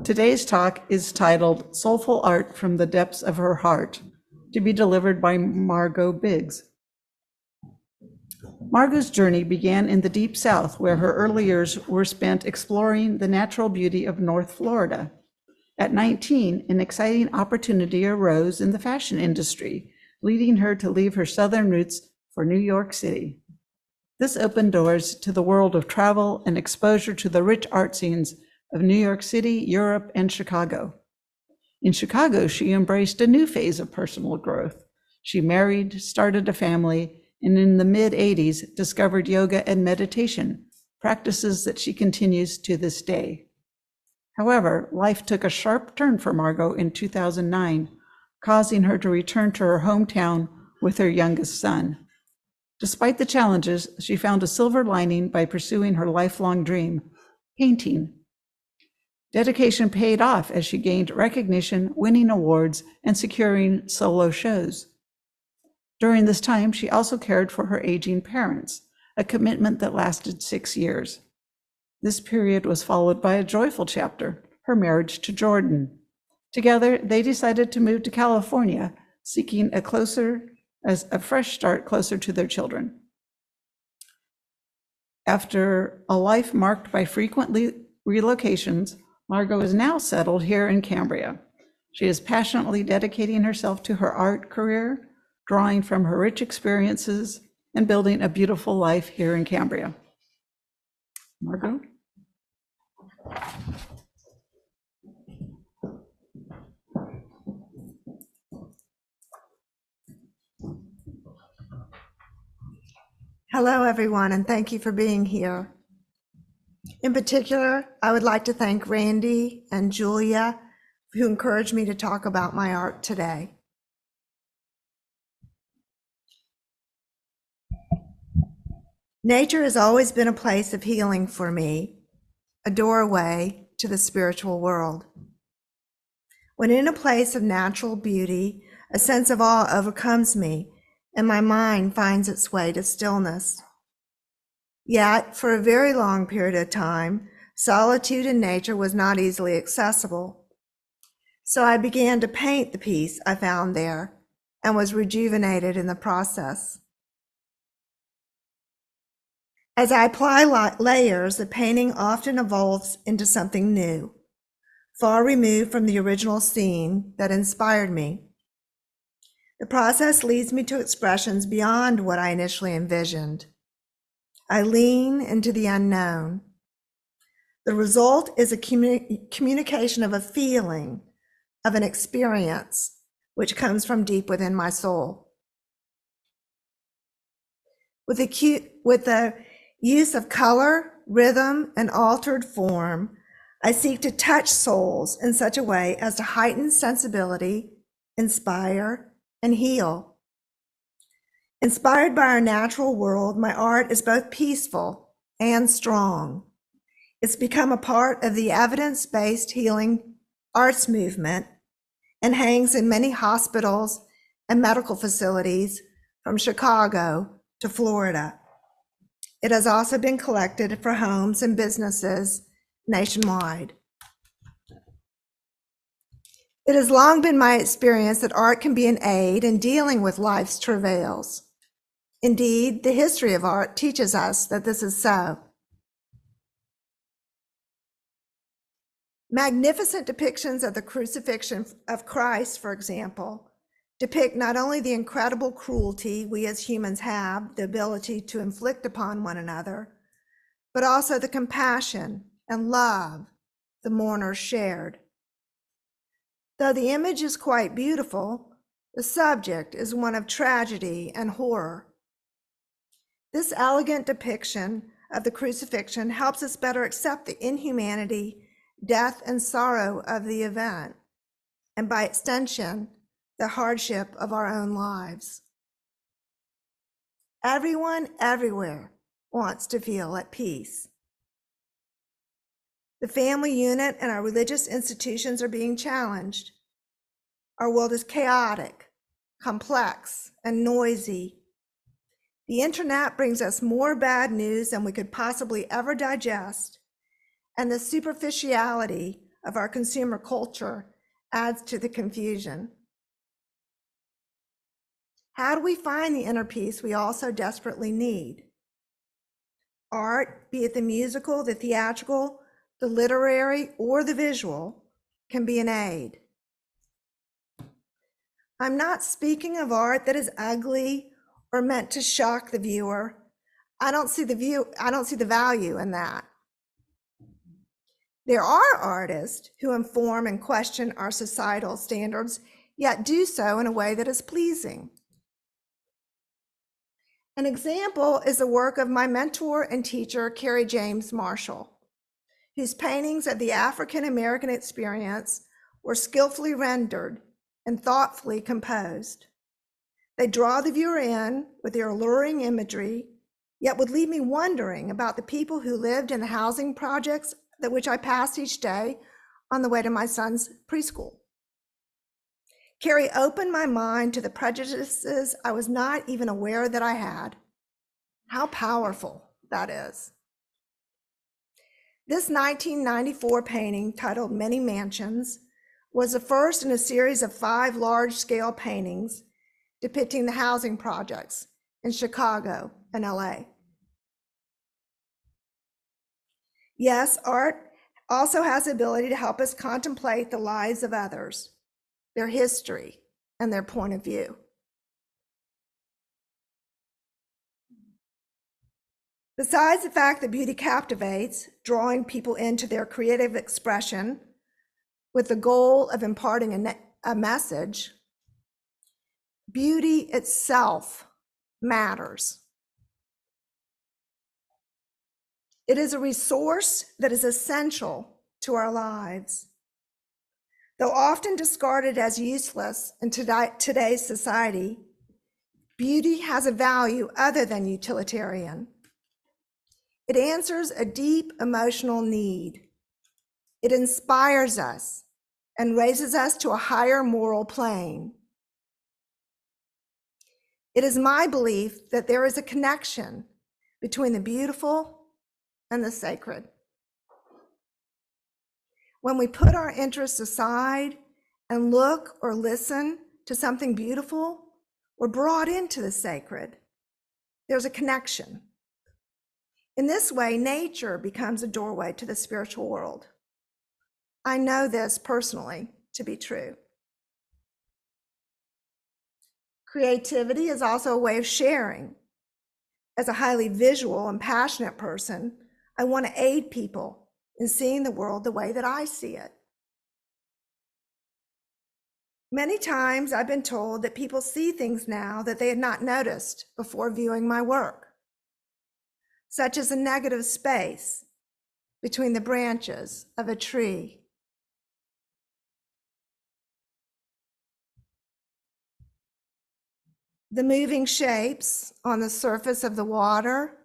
Today's talk is titled Soulful Art from the Depths of Her Heart, to be delivered by Margot Biggs. Margot's journey began in the Deep South, where her early years were spent exploring the natural beauty of North Florida. At 19, an exciting opportunity arose in the fashion industry, leading her to leave her Southern roots for New York City. This opened doors to the world of travel and exposure to the rich art scenes of New York City, Europe, and Chicago. In Chicago, she embraced a new phase of personal growth. She married, started a family, and in the mid-'80s discovered yoga and meditation, practices that she continues to this day. However, life took a sharp turn for Margot in 2009, causing her to return to her hometown with her youngest son. Despite the challenges, she found a silver lining by pursuing her lifelong dream, painting. Dedication paid off as she gained recognition, winning awards, and securing solo shows. During this time, she also cared for her aging parents, a commitment that lasted 6 years. This period was followed by a joyful chapter, her marriage to Jordan. Together, they decided to move to California, seeking a fresh start closer to their children. After a life marked by frequent relocations, Margot is now settled here in Cambria. She is passionately dedicating herself to her art career, drawing from her rich experiences and building a beautiful life here in Cambria. Margot? Hello, everyone, and thank you for being here. In particular, I would like to thank Randy and Julia, who encouraged me to talk about my art today. Nature has always been a place of healing for me, a doorway to the spiritual world. When in a place of natural beauty, a sense of awe overcomes me, and my mind finds its way to stillness. Yet, for a very long period of time, solitude in nature was not easily accessible. So I began to paint the piece I found there and was rejuvenated in the process. As I apply layers, the painting often evolves into something new, far removed from the original scene that inspired me. The process leads me to expressions beyond what I initially envisioned. I lean into the unknown. The result is a communication of a feeling, of an experience, which comes from deep within my soul. With the use of color, rhythm, and altered form, I seek to touch souls in such a way as to heighten sensibility, inspire, and heal. Inspired by our natural world, my art is both peaceful and strong. It's become a part of the evidence-based healing arts movement and hangs in many hospitals and medical facilities from Chicago to Florida. It has also been collected for homes and businesses nationwide. It has long been my experience that art can be an aid in dealing with life's travails. Indeed, the history of art teaches us that this is so. Magnificent depictions of the crucifixion of Christ, for example, depict not only the incredible cruelty we as humans have the ability to inflict upon one another, but also the compassion and love the mourners shared. Though the image is quite beautiful, the subject is one of tragedy and horror. This elegant depiction of the crucifixion helps us better accept the inhumanity, death, and sorrow of the event, and by extension, the hardship of our own lives. Everyone, everywhere, wants to feel at peace. The family unit and our religious institutions are being challenged. Our world is chaotic, complex, and noisy. The internet brings us more bad news than we could possibly ever digest, and the superficiality of our consumer culture adds to the confusion. How do we find the inner peace we all so desperately need? Art, be it the musical, the theatrical, the literary, or the visual, can be an aid. I'm not speaking of art that is ugly or meant to shock the viewer. I don't see the value in that. There are artists who inform and question our societal standards, yet do so in a way that is pleasing. An example is the work of my mentor and teacher, Carrie James Marshall, whose paintings of the African American experience were skillfully rendered and thoughtfully composed. They draw the viewer in with their alluring imagery, yet would leave me wondering about the people who lived in the housing projects that which I passed each day on the way to my son's preschool. Carrie opened my mind to the prejudices I was not even aware that I had. How powerful that is. This 1994 painting, titled Many Mansions, was the first in a series of 5 large-scale paintings depicting the housing projects in Chicago and LA. Yes, art also has the ability to help us contemplate the lives of others, their history, and their point of view. Besides the fact that beauty captivates, drawing people into their creative expression with the goal of imparting a message, beauty itself matters. It is a resource that is essential to our lives. Though often discarded as useless in today's society, beauty has a value other than utilitarian. It answers a deep emotional need. It inspires us and raises us to a higher moral plane. It is my belief that there is a connection between the beautiful and the sacred. When we put our interests aside and look or listen to something beautiful, we're brought into the sacred. There's a connection. In this way, nature becomes a doorway to the spiritual world. I know this personally to be true. Creativity is also a way of sharing. As a highly visual and passionate person, I want to aid people in seeing the world the way that I see it. Many times I've been told that people see things now that they had not noticed before viewing my work, such as a negative space between the branches of a tree. The moving shapes on the surface of the water,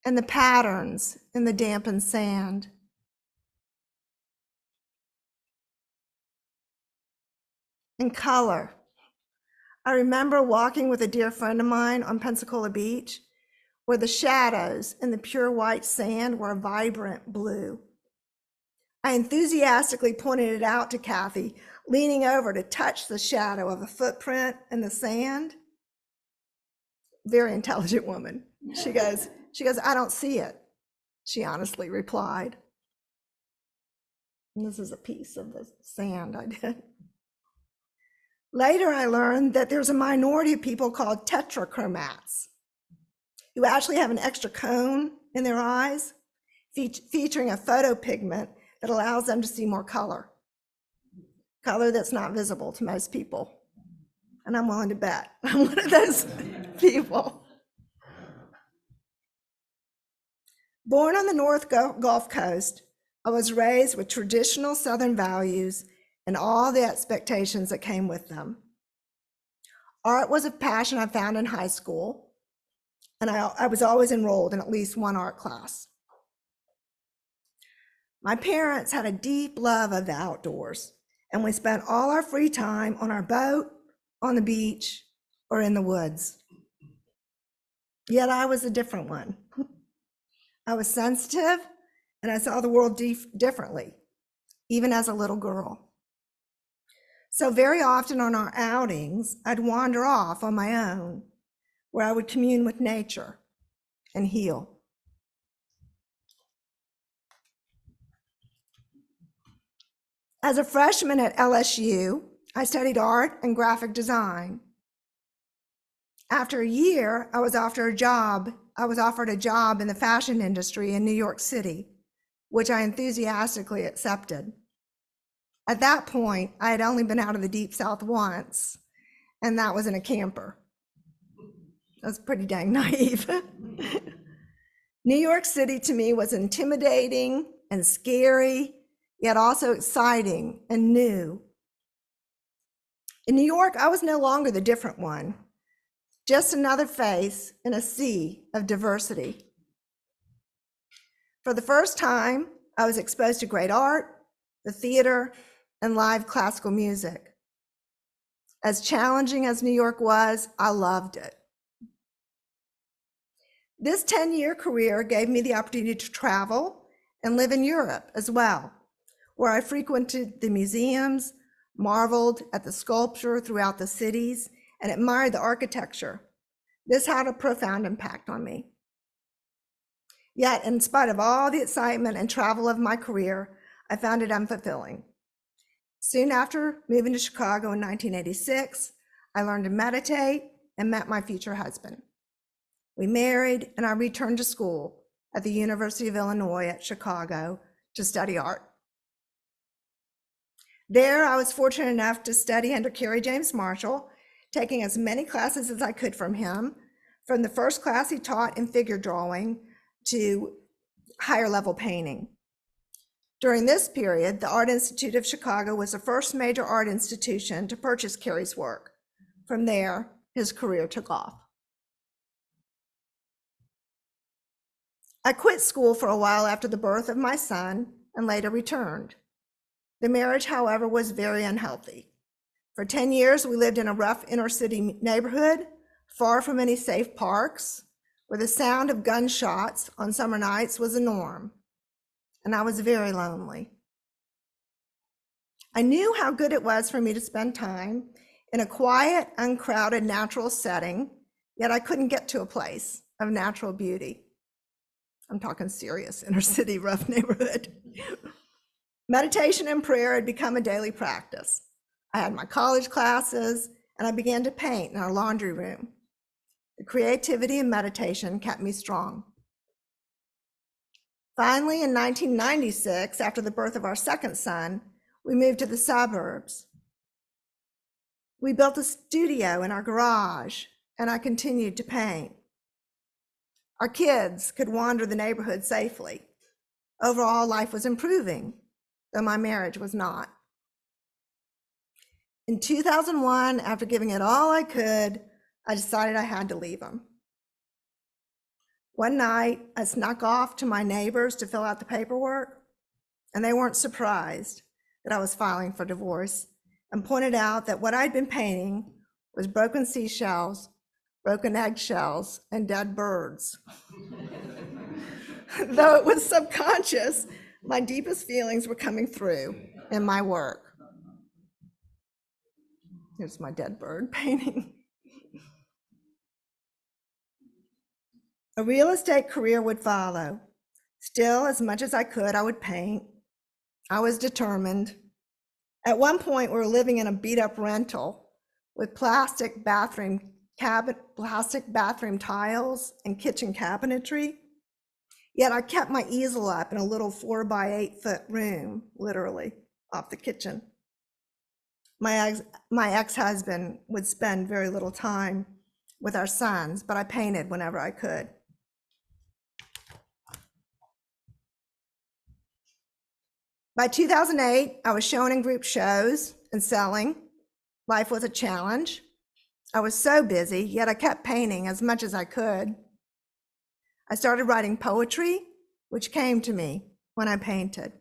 and the patterns in the dampened sand. And color. I remember walking with a dear friend of mine on Pensacola Beach, where the shadows in the pure white sand were a vibrant blue. I enthusiastically pointed it out to Kathy, leaning over to touch the shadow of a footprint in the sand. Very intelligent woman. She goes, I don't see it, she honestly replied. And this is a piece of the sand I did. Later, I learned that there's a minority of people called tetrachromats who actually have an extra cone in their eyes, featuring a photopigment that allows them to see more color that's not visible to most people. And I'm willing to bet I'm one of those people. Born on the North Gulf Coast, I was raised with traditional Southern values and all the expectations that came with them. Art was a passion I found in high school, and I was always enrolled in at least one art class. My parents had a deep love of the outdoors, and we spent all our free time on our boat, on the beach, or in the woods. Yet I was a different one. I was sensitive, and I saw the world differently, even as a little girl. So very often on our outings, I'd wander off on my own, where I would commune with nature and heal. As a freshman at LSU, I studied art and graphic design. After a year, I was offered a job in the fashion industry in New York City, which I enthusiastically accepted. At that point, I had only been out of the Deep South once, and that was in a camper. I was pretty dang naive. New York City to me was intimidating and scary, yet also exciting and new. In New York, I was no longer the different one, just another face in a sea of diversity. For the first time, I was exposed to great art, the theater, and live classical music. As challenging as New York was, I loved it. This 10-year career gave me the opportunity to travel and live in Europe as well, where I frequented the museums, marveled at the sculpture throughout the cities, and admired the architecture. This had a profound impact on me. Yet, in spite of all the excitement and travel of my career, I found it unfulfilling. Soon after moving to Chicago in 1986, I learned to meditate and met my future husband. We married, and I returned to school at the University of Illinois at Chicago to study art. There, I was fortunate enough to study under Kerry James Marshall, taking as many classes as I could from him, from the first class he taught in figure drawing to higher level painting. During this period, the Art Institute of Chicago was the first major art institution to purchase Kerry's work. From there, his career took off. I quit school for a while after the birth of my son and later returned. The marriage, however, was very unhealthy. For 10 years, we lived in a rough inner city neighborhood, far from any safe parks, where the sound of gunshots on summer nights was the norm, and I was very lonely. I knew how good it was for me to spend time in a quiet, uncrowded, natural setting, yet I couldn't get to a place of natural beauty. I'm talking serious inner city rough neighborhood. Meditation and prayer had become a daily practice. I had my college classes, and I began to paint in our laundry room. The creativity and meditation kept me strong. Finally, in 1996, after the birth of our second son, we moved to the suburbs. We built a studio in our garage, and I continued to paint. Our kids could wander the neighborhood safely. Overall, life was improving, though my marriage was not. In 2001, after giving it all I could, I decided I had to leave him. One night, I snuck off to my neighbors to fill out the paperwork, and they weren't surprised that I was filing for divorce and pointed out that what I'd been painting was broken seashells, broken eggshells, and dead birds. Though it was subconscious, my deepest feelings were coming through in my work. Here's my dead bird painting. A real estate career would follow. Still, as much as I could, I would paint. I was determined. At one point, we were living in a beat-up rental with plastic bathroom tiles and kitchen cabinetry. Yet I kept my easel up in a little 4-by-8 foot room, literally, off the kitchen. My ex-husband would spend very little time with our sons, but I painted whenever I could. By 2008, I was shown in group shows and selling. Life was a challenge. I was so busy, yet I kept painting as much as I could. I started writing poetry, which came to me when I painted.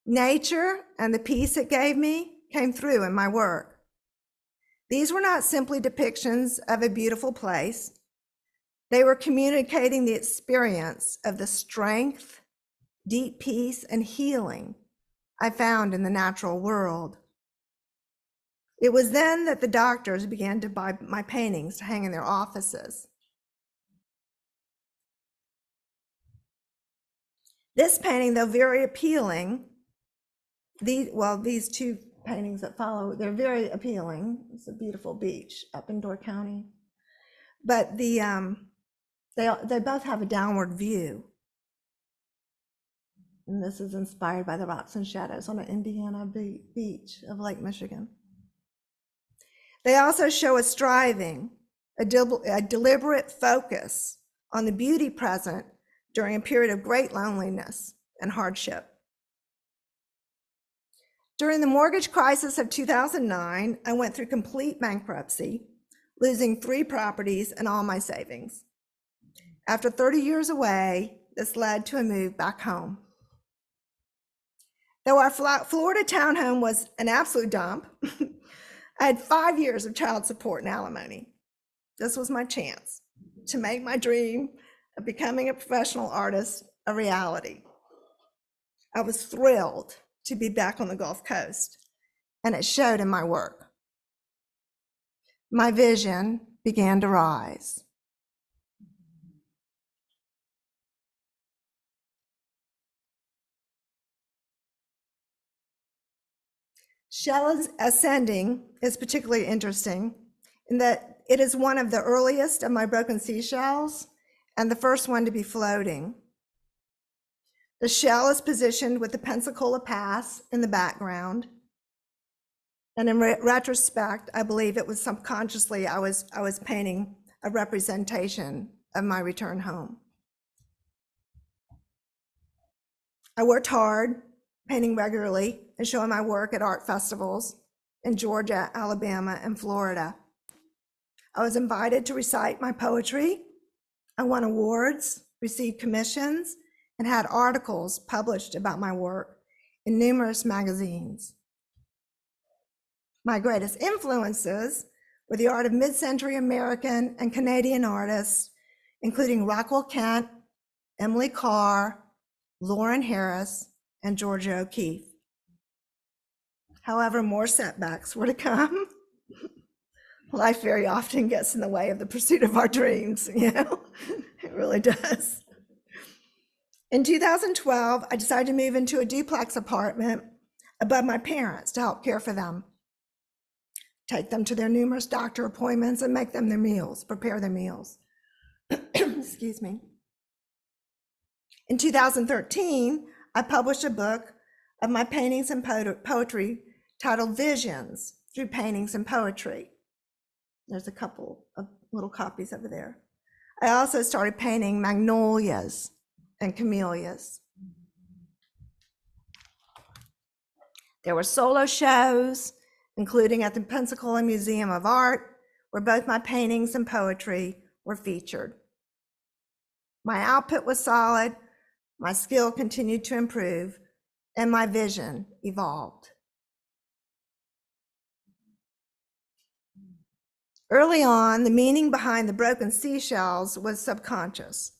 Nature and the peace it gave me came through in my work. These were not simply depictions of a beautiful place. They were communicating the experience of the strength, deep peace, and healing I found in the natural world. It was then that the doctors began to buy my paintings to hang in their offices. This painting, though very appealing, these two paintings that follow, they're very appealing. It's a beautiful beach up in Door County. But they both have a downward view. And this is inspired by the rocks and shadows on an Indiana beach of Lake Michigan. They also show a striving, a deliberate focus on the beauty present during a period of great loneliness and hardship. During the mortgage crisis of 2009, I went through complete bankruptcy, losing 3 properties and all my savings. After 30 years away, this led to a move back home. Though our Florida townhome was an absolute dump, I had 5 years of child support and alimony. This was my chance to make my dream of becoming a professional artist a reality. I was thrilled to be back on the Gulf Coast, and it showed in my work. My vision began to rise. Shell Ascending is particularly interesting in that it is one of the earliest of my broken seashells and the first one to be floating. The shell is positioned with the Pensacola Pass in the background. And in retrospect, I believe it was subconsciously I was painting a representation of my return home. I worked hard, painting regularly and showing my work at art festivals in Georgia, Alabama, and Florida. I was invited to recite my poetry. I won awards, received commissions, and had articles published about my work in numerous magazines. My greatest influences were the art of mid-century American and Canadian artists, including Rockwell Kent, Emily Carr, Lauren Harris, and Georgia O'Keeffe. However, more setbacks were to come. Life very often gets in the way of the pursuit of our dreams, It really does. In 2012, I decided to move into a duplex apartment above my parents to help care for them, take them to their numerous doctor appointments, and make them their meals, prepare their meals. Excuse me. In 2013, I published a book of my paintings and poetry titled Visions Through Paintings and Poetry. There's a couple of little copies over there. I also started painting magnolias and camellias. There were solo shows, including at the Pensacola Museum of Art, where both my paintings and poetry were featured. My output was solid, my skill continued to improve, and my vision evolved. Early on, the meaning behind the broken seashells was subconscious.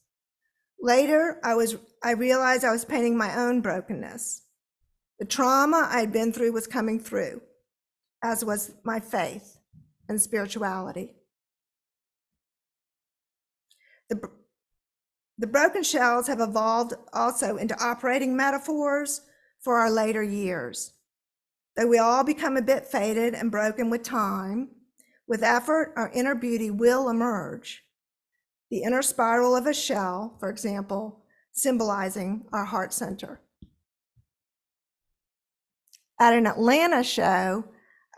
Later, I realized I was painting my own brokenness. The trauma I had been through was coming through, as was my faith and spirituality. The broken shells have evolved also into operating metaphors for our later years. Though we all become a bit faded and broken with time, with effort, our inner beauty will emerge. The inner spiral of a shell, for example, symbolizing our heart center. At an Atlanta show,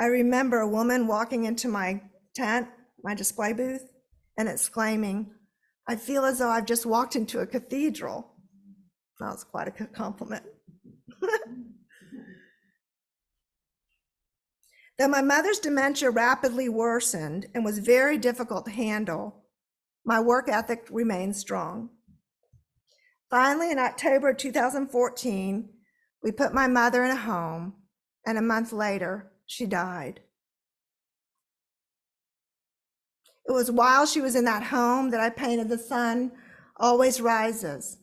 I remember a woman walking into my tent, my display booth, and exclaiming, "I feel as though I've just walked into a cathedral." That was quite a compliment. Though my mother's dementia rapidly worsened and was very difficult to handle, my work ethic remained strong. Finally, in October 2014, we put my mother in a home, and a month later, she died. It It was while she was in that home that I painted "The Sun Always Rises."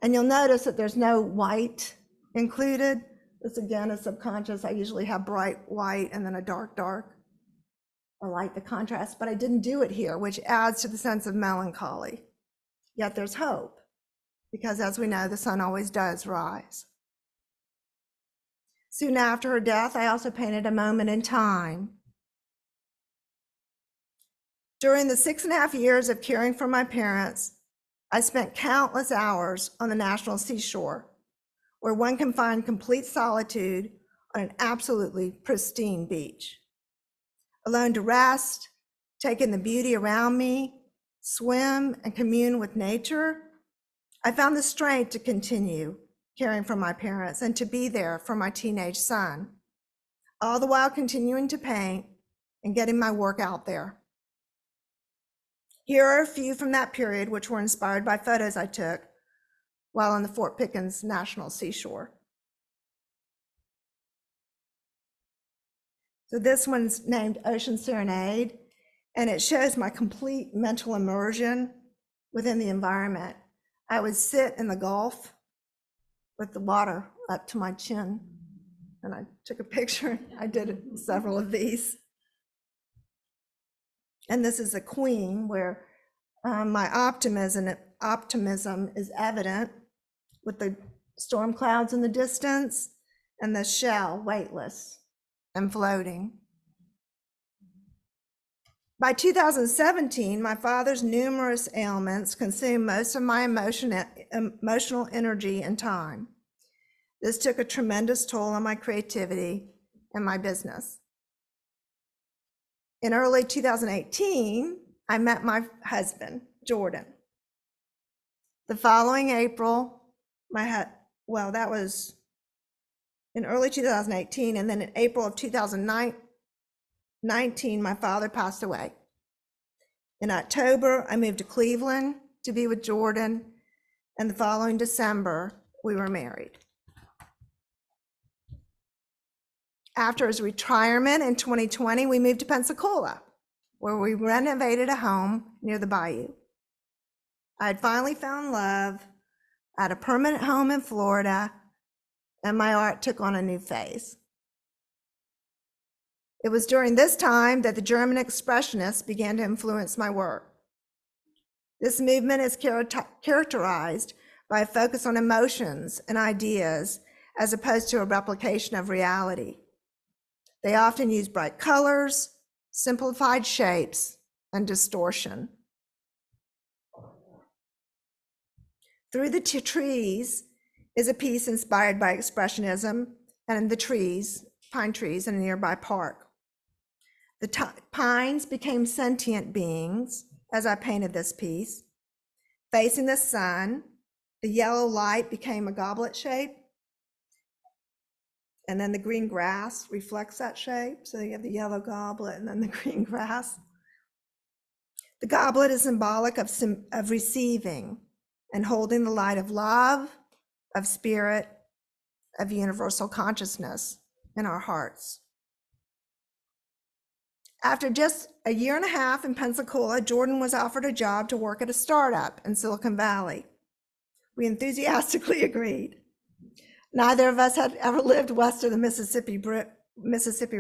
And you'll notice that there's no white included. This again is subconscious. I usually have bright white and then a dark, dark. I like the contrast, but I didn't do it here, which adds to the sense of melancholy. Yet there's hope, because as we know, the sun always does rise. Soon after her death, I also painted "A Moment in Time." During the 6.5 years of caring for my parents, I spent countless hours on the national seashore, where one can find complete solitude on an absolutely pristine beach. Alone to rest, take in the beauty around me, swim, and commune with nature, I found the strength to continue caring for my parents and to be there for my teenage son, all the while continuing to paint and getting my work out there. Here are a few from that period which were inspired by photos I took while on the Fort Pickens National Seashore. So this one's named "Ocean Serenade," and it shows my complete mental immersion within the environment. I would sit in the Gulf with the water up to my chin, and I took a picture. I did several of these. And this is a Queen, where my optimism is evident with the storm clouds in the distance and the shell weightless and floating. By 2017, my father's numerous ailments consumed most of my emotional energy and time. This took a tremendous toll on my creativity and my business. In early 2018, I met my husband, Jordan. The following April, that was in early 2018, and then in April of 2019, my father passed away. In October, I moved to Cleveland to be with Jordan, and the following December, we were married. After his retirement in 2020, we moved to Pensacola, where we renovated a home near the bayou. I had finally found love, at a permanent home in Florida, and my art took on a new phase. It was during this time that the German Expressionists began to influence my work. This movement is characterized by a focus on emotions and ideas as opposed to a replication of reality. They often use bright colors, simplified shapes, and distortion. Through the Trees is a piece inspired by Expressionism and the trees, pine trees in a nearby park. The pines became sentient beings as I painted this piece. Facing the sun, the yellow light became a goblet shape, and then the green grass reflects that shape. So you have the yellow goblet and then the green grass. The goblet is symbolic of receiving and holding the light of love, of spirit, of universal consciousness in our hearts. After just a year and a half in Pensacola, Jordan was offered a job to work at a startup in Silicon Valley. We enthusiastically agreed. Neither of us had ever lived west of the Mississippi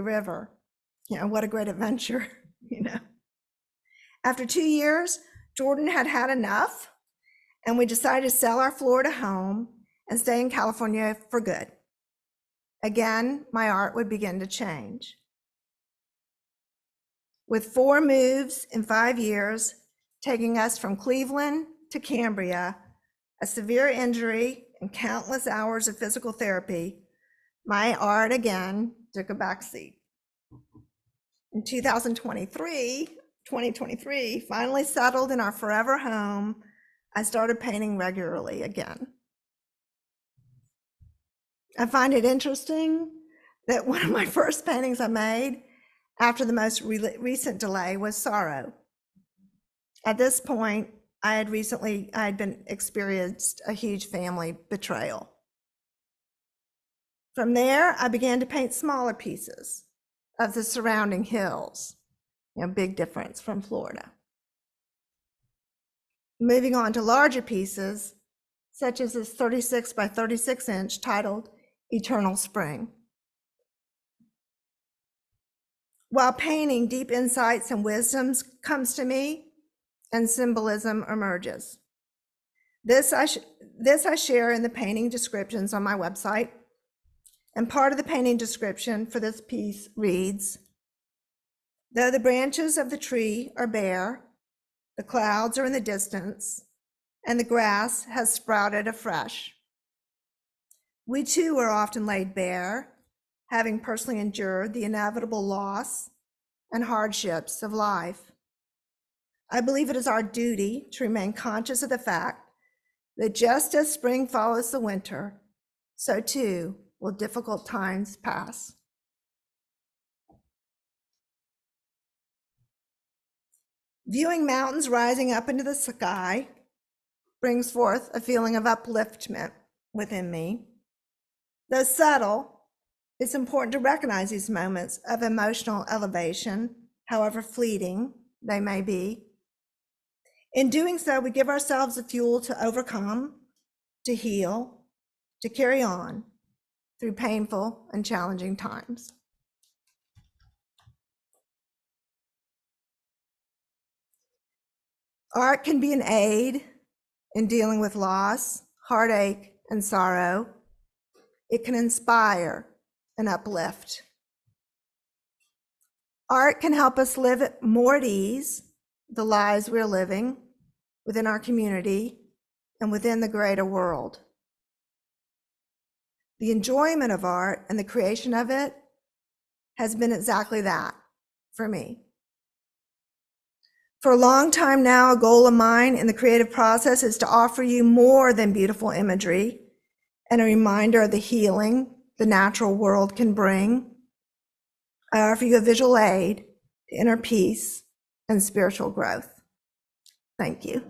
River. What a great adventure, After 2 years, Jordan had had enough, and we decided to sell our Florida home and stay in California for good. Again, my art would begin to change. With 4 moves in 5 years, taking us from Cleveland to Cambria, a severe injury, and countless hours of physical therapy, my art again took a backseat. In 2023, finally settled in our forever home, I started painting regularly again. I find it interesting that one of my first paintings I made after the most recent delay was Sorrow. At this point, I had experienced a huge family betrayal. From there, I began to paint smaller pieces of the surrounding hills. Big difference from Florida. Moving on to larger pieces, such as this 36 by 36 inch titled Eternal Spring. While painting, deep insights and wisdoms comes to me and symbolism emerges. This I share in the painting descriptions on my website. And part of the painting description for this piece reads, though the branches of the tree are bare, the clouds are in the distance, and the grass has sprouted afresh. We too are often laid bare, having personally endured the inevitable loss and hardships of life. I believe it is our duty to remain conscious of the fact that just as spring follows the winter, so too will difficult times pass. Viewing mountains rising up into the sky brings forth a feeling of upliftment within me. Though subtle, it's important to recognize these moments of emotional elevation, however fleeting they may be. In doing so, we give ourselves the fuel to overcome, to heal, to carry on through painful and challenging times. Art can be an aid in dealing with loss, heartache, and sorrow. It can inspire and uplift. Art can help us live more at ease, the lives we're living within our community and within the greater world. The enjoyment of art and the creation of it has been exactly that for me. For a long time now, a goal of mine in the creative process is to offer you more than beautiful imagery and a reminder of the healing the natural world can bring. I offer you a visual aid to inner peace and spiritual growth. Thank you.